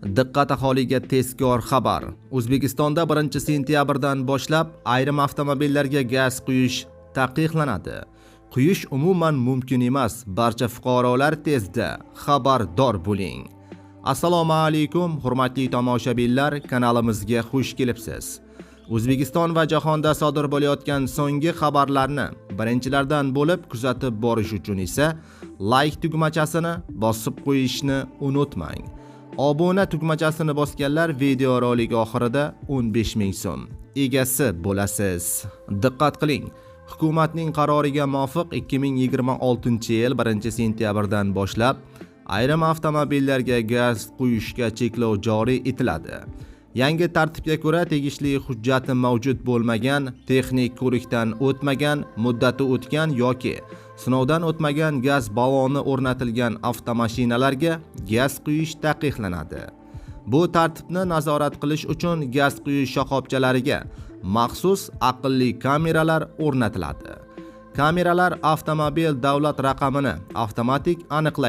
Diqqat aholiga tezkor xabar. O'zbekistonda 1-sentyabrdan boshlab ayrim avtomobillarga gaz quyish taqiqlanadi. Quyish umuman mumkin emas. Barcha fuqarolar tezda xabardor bo'ling. Assalomu alaykum, hurmatli tomoshabinlar, kanalimizga xush kelibsiz. O'zbekiston va jahonda sodir bo'layotgan so'nggi xabarlarni birinchilardan bo'lib kuzatib borish uchun esa like tugmachasini bosib qo'yishni unutmang. Obuna tugmachasini bosganlar video rolik oxirida 15 ming so'm egasi bo'lasiz. Diqqat qiling. Hukumatning qaroriga muvofiq 2026-yil 1-sentyabrdan boshlab ayrim avtomobillarga gaz quyishga cheklov joriy etiladi. Yangi tartibga ko'ra tegishli hujjati mavjud bo'lmagan, texnik ko'rikdan o'tmagan, muddati o'tgan yoki sinovdan o'tmagan gaz balloni o'rnatilgan avtomashinalarga gaz quyish taqiqlanadi. Bu tartibni nazorat qilish uchun gaz quyish shoxobchalariga maxsus aqlli kameralar o'rnatiladi. Kameralar avtomobil davlat raqamini avtomatik aniqlaydi.